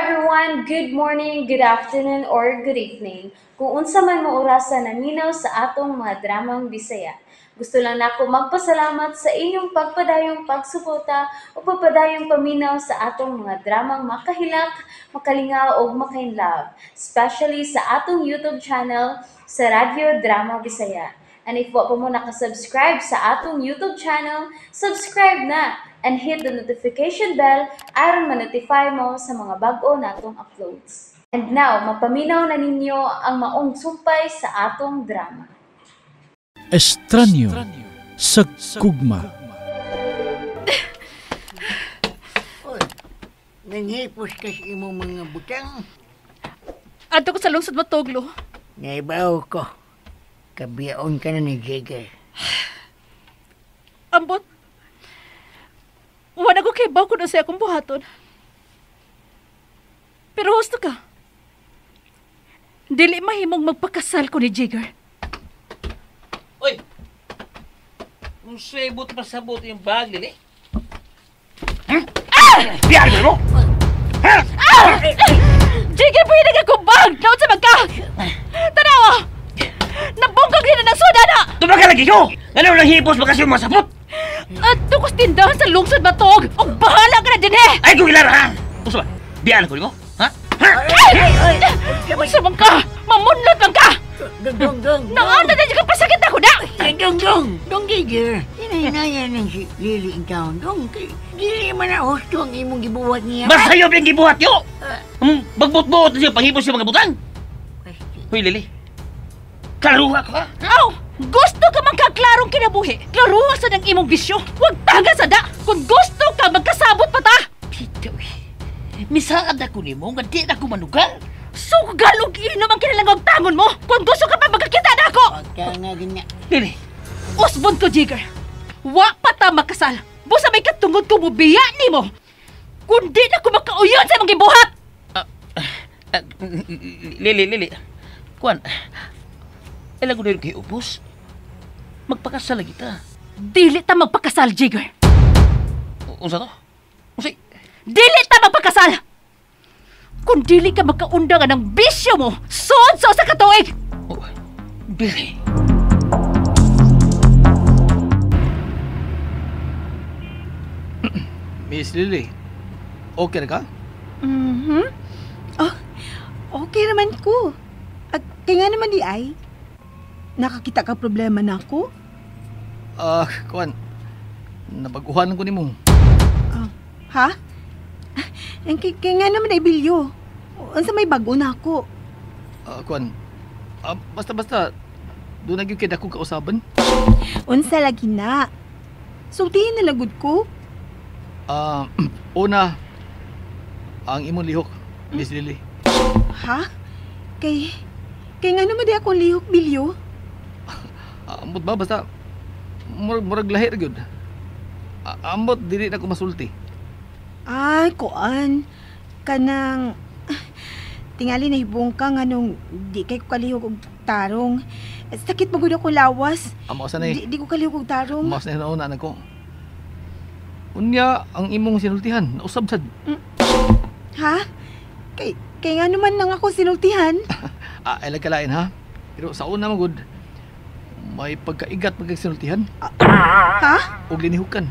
everyone, good morning, good afternoon, or good evening. Kung unsa man mo orasan naminaw sa atong mga dramang Bisaya. Gusto lang nako magpasalamat sa inyong pagpadayong pagsuporta o pagpadayong paminaw sa atong mga dramang makahilak, makalingaw o makainlove, especially sa atong YouTube channel sa Radyo Drama Bisaya. And if wa pa mo nakasubscribe sa atong YouTube channel, subscribe na and hit the notification bell aron ma-notify mo sa mga bag-o natong uploads. And now, mapaminaw na ninyo ang maong sumpay sa atong drama. Estranyo sa Kugma. Oy, nanghipos ka sa imong mga butang. Ato ko sa lungsod Matoglo. Naibaw ko. Kabiyaon ka na ni Jigger. Ambot. Wala ko kay baw ko na siya akong buhaton. Pero husto ka. Dili mahimong magpakasal ko ni Jigger. Uy! Kung swebot pasabot yung bag, Lili. Biyar mo! Jigger, pwede ka kong bag! Naon sa magka! Tanawa! Nabunggag din na ng soda na! Tumagal lagi ko! Ano lang hipos ba kasi yung masapot? At tukos tindahan sa lungsod Matog! O bahala ka na din eh! Ay, kung ilan ha! Puso ba? Biyaan ko mo? Ha? Sa ka! Mamunlot lang ka! Dong! Naon na dyan ka pasakit ako na! Dong Jigger! Inaya ng si Lily in town. Dong, dili man na husto ang imong gibuhat niya. Masayop yung gibuhat nyo! Bagbot-bot na siya panghipos yung mga butang! Uy, Lili. Klaruha ka! Aw! Gusto ka magkaklarong kinabuhi. Klaruha sa ng imong bisyo. Huwag taga sa da. Kung gusto ka, magkasabot pa ta. Pito eh. Misaad ako ni mo, nga di na ako manugal. Sugal og inom ang kinalangog tangon mo. Kung gusto ka pa magkakita na ako. Pagka nga ganyan. Lili. Usbon ko, Jigger. Wa pa ta makasal. Busa may katungod ko mo biya ni mo. Kung di na ko makauyon sa mga gibuhat. Lili. Kuan. Ilang ko na yung kay Ubos. Magpakasal lagi ta. Dili ta magpakasal, Jigger. Unsa to? Unsay? Dili ta magpakasal! Kung dili ka magkaundangan ng bisyo mo, so sa katuig! Oh, Billy. Miss Lily, okay na ka? Oh, okay naman ko. At kaya nga naman di ay, nakakita ka problema na ako? Kuan, nabaguhan ko ni mo. Ha? Kaya nga naman ay bilyo. Unsa may bago na ako? Kuan, basta, doon nagyong kaya akong kausaban. Unsa lagi na? Sultihin na lagod ko. Una, ang imong lihok, Miss Lily. Ha? Kaya nga naman di akong lihok bilyo. Ambot ba, basta, murag lahir gyud. Ambot, dili na ko masulti. Ay, kuan. Kanang, tingali na hibong ka nga nung di kay ko kalihok og tarong. Sakit magod ako lawas. Amo sa na Di ko kalihok og tarong. mas na nauna na ko. Unya, ang imong sinultihan, nausab sad. Ha? Kaya nga naman nang ako sinultihan. Ay lagkalain ha. Pero sa una magud, may pagkaigat pagkasinultihan. Ha? Og linihukan.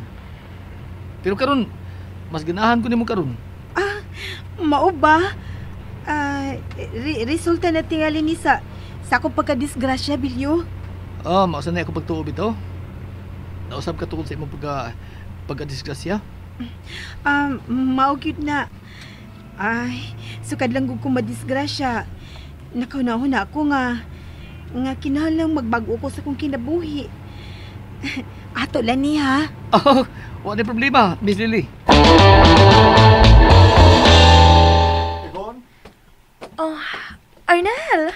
Pero karon, mas ganahan ko nimo karon. Mao ba? Resulta na tingali ni sa akong pagka-disgrasya, Bilyo. Mausa na ako pagtuo bitaw. Nausab ka tungod sa imong pagka-disgrasya. Mao gyud na. Ay, sukad lang gud ko madisgrasya. Nakaunahon na ako nga kinahanglang magbago ko sa akong kinabuhi. Ato lang ni ha. Wala problema, Miss Lily. Oh, Arnel!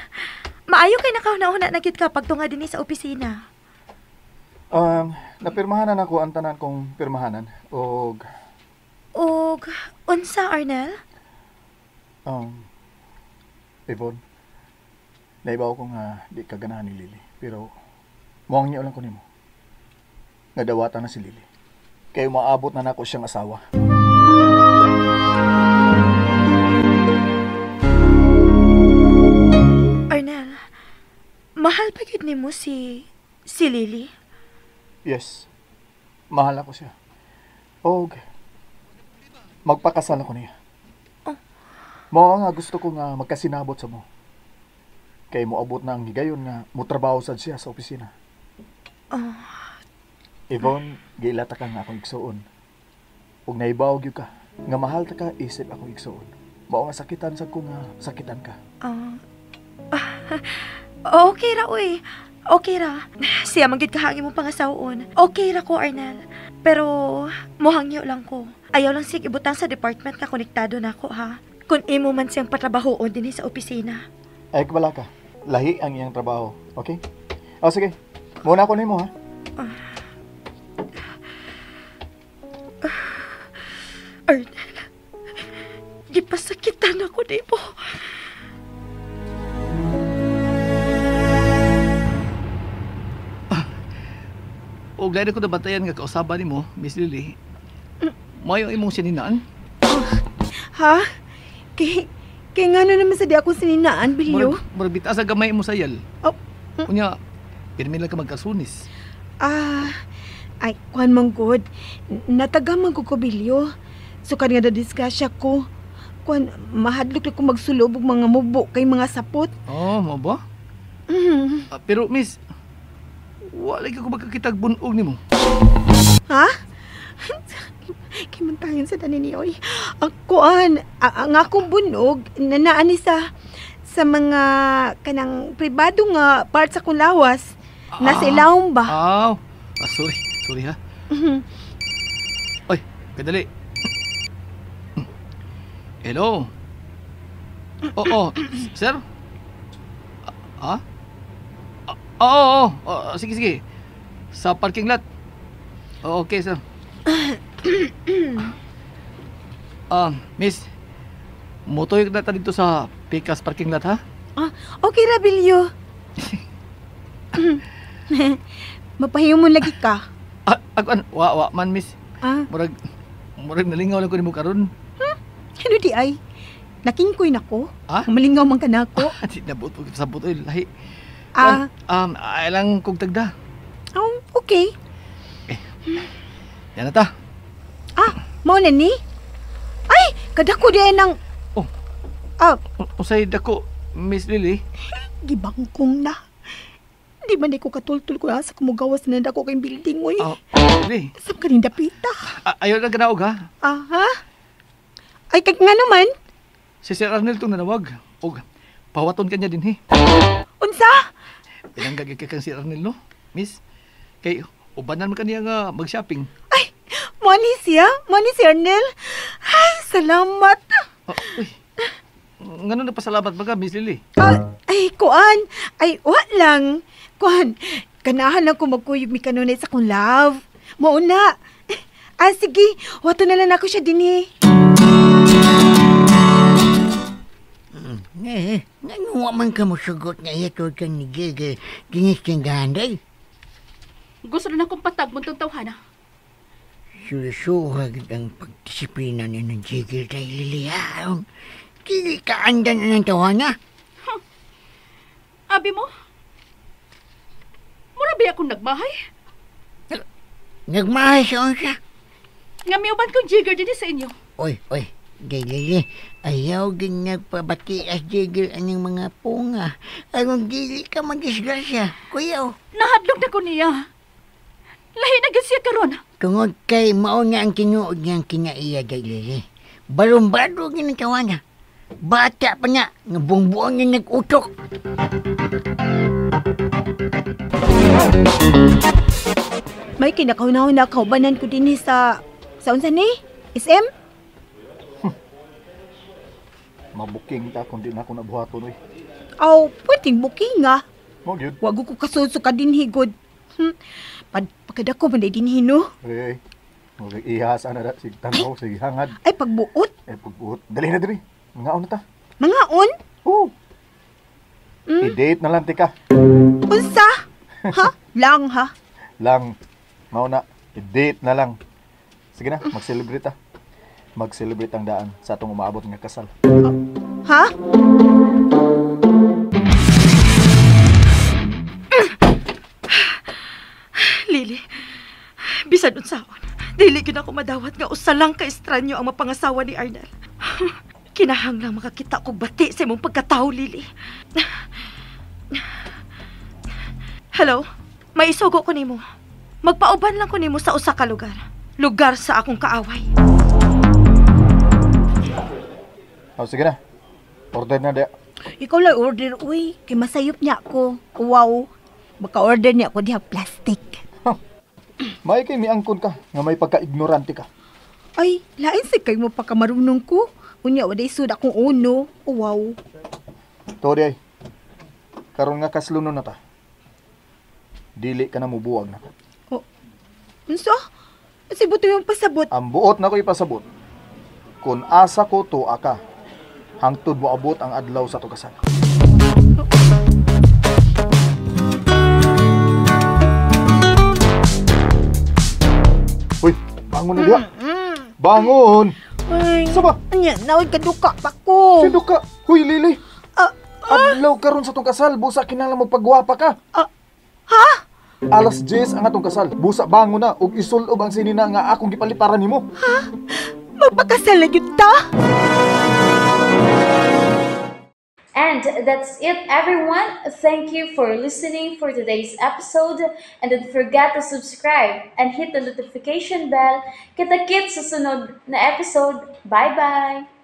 Maayo kay nakauna-una na kit ka pagtunga din sa opisina. Napirmahanan ako ang tanan kong pirmahanan. Og, Unsa, Arnel? Yvonne, naibaw ko nga di ka ganahan ni Lily. Pero, muang niyo lang ko nimo. Nadawatan na si Lily. Kaya maabot na nako siyang asawa. mo si Lily? Yes. Mahal ako siya. Og magpakasal ako niya. Mao nga gusto ko nga magkasinabot sa mo. Kay moabot na ang higayon nga mutrabaho sad siya sa opisina. Yvonne, giilata ka nga akong igsuon. Ug naibaw gyud ka nga mahal ta ka isip akong igsuon. Mao nga sakitan sad ko nga sakitan ka. Okay ra, uy. Okay ra. Siya manggid kahangi mo pangasawon. Okay ra ko, Arnel. Pero, mohangyo lang ko. Ayaw lang siyang ibutang sa department nga konektado na ako, ha? Kung imo man siyang patrabahoon din sa opisina. Ay, wala ka. Lahi ang iyang trabaho. Okay? O, sige. Muna ako nimo, ha? Arnel, gipasakitan ako di mo. O gaya ko nabatayan nga kausaban nimo, Miss Lily. Mayo imong sininaan. Ha? Kay nga naman sa di ako sininaan, Bilyo? Murag bitaas sa gamay mo sayal. Oh. Unya, pirmi lang ka magkasunis. Ay, kuhan mong good. Natagaman ko, Bilyo. Sukad nga na-disgrasya ko. Kuhan, mahadlok na ko magsulob og mga mubo kay mga sapot. Oh, mo ba? Pero, Miss, wala ka ko magkakitag bunog nimo. Ha? Kimantayon sa tanin ni Oy. Kuan, ang akong bunog, nanaani sa mga kanang pribado nga part sa kong lawas. Nasa ilawom ba? Sorry ha. Oy, kadali. Hello. Oo, sir? Oo, sige. Sa parking lot. Okay, sir. Miss, motoy na ta dito sa Pikas parking lot, ha? Okay ra, Bilyo. Mapahiyo mo lagi ka. Wa man, miss. Murag nalingaw lang ko nimo karon. Ano di ay? Nakingkoy na ko. Malingaw man ka na ako. Di nabot ko sa butoy lahi. Ay lang kog tagda. Okay. Yan na ta. Mao na ni? Ay, kadako di ay nang... Usay dako, Miss Lily. Gibangkong na. Di man di ko katultul ko sa kumugawas na dako kay building mo. Lily. Saan ka rin dapita? Ayaw lang kanaog, ha? Ha? Ay, kag nga naman. Si Sir Arnel itong nanawag. Og, pawaton ka niya din, he. Unsa? Pinanggagay ka kang si Arnel, no? Miss, kay ubanan mo kaniya nga mag-shopping. Ay, money siya? Money si Arnel? Ay, salamat. Uy, ngano na pasalamat ba ka, Miss Lily? Ay, kuan. Ay, lang. Kuan, ganahan lang ko magkuyog mi kanunay sa kong love. Mauna. Sige, wato na lang ako siya din eh. Nga man ka mo sugot nga ito ka ni Gege. Ginis kang gahanday. Gusto na akong patagmon tong tawhana. Sulisuhag ang pagdisiplina ni ng Gege tayo lilihaon. Kili ka andan ng tawana. Abi mo? Mura ba akong nagbahay? Nagmahay sa unsa? Nga miuban kong jigger din sa inyo. Oy, Gege, ayaw din nagpabati as Gege anong mga punga. Anong dili ka madisgrasya, kuyaw. Nahadlok na ko niya. Lahi na siya karon. Tungod kay mao nga ang tinuod niyang kinaiya, Gege. Balumbado ginagawa niya. Bata pa niya, nga buong-buong niya nag-utok. May kinakaw-na kaubanan ko din sa unsa ni? SM? Mabuking ta kung di na ako nabuhaton, oy. Pwedeng booking nga. Mo gyud. Wag ko kasuso ka din higod. Pagkada ko man din hino. Ay. Ihas ana da sig tanaw sig hangad. Ay pagbuot. Pagbuot. Dali na diri. Mangaon na ta. Mangaon? I-date na lang tika. Unsa? Lang ha? Lang. Mao na. I-date na lang. Sige na, mag-celebrate ta. Mag-celebrate ang daan sa atong umaabot nga kasal. Ha? Bisan unsaon, dili gyud ako madawat nga usa lang ka estranyo ang mapangasawa ni Arnel. Kinahanglang makakita kog bati sa imong pagkatawo, Lily. Hello, may isugo ko nimo. Magpauban lang ko nimo sa usa ka lugar. Lugar sa akong kaaway. Sige na. Order na, Dea. Ikaw lang order, uy. Kay masayop niya ako. Wow. Baka order niya ako diha plastic. May kay miangkon ka, nga may pagka-ignorante ka. Ay, lain sa kay mo pagkamarunong ko. Unya, waday sud akong uno. Wow. Todi ay, karon nga kaslunon na ta. Dili ka na mubuwag na. Unsa? Kasi buto yung pasabot. Ang buot na ko ipasabot. Kung asa ko tuwa ka, hangtod mo abot ang adlaw sa tugasan. Uy, bangon na diya. Bangon! Ay, Sa ba? anya, nawag ka duka pa ko. Sindo ka? Huy, Lili. Ah, Adlaw karon sa tong kasal, busa kinala mo pagwapa ka. ha? Alas 10 ang atong kasal. Busa bangon na ug isulob ang sinina nga akong gipaliparan nimo. Magpakasal na yun ta? And that's it, everyone. Thank you for listening for today's episode. And don't forget to subscribe and hit the notification bell. Kita-kits sa sunod na episode. Bye-bye!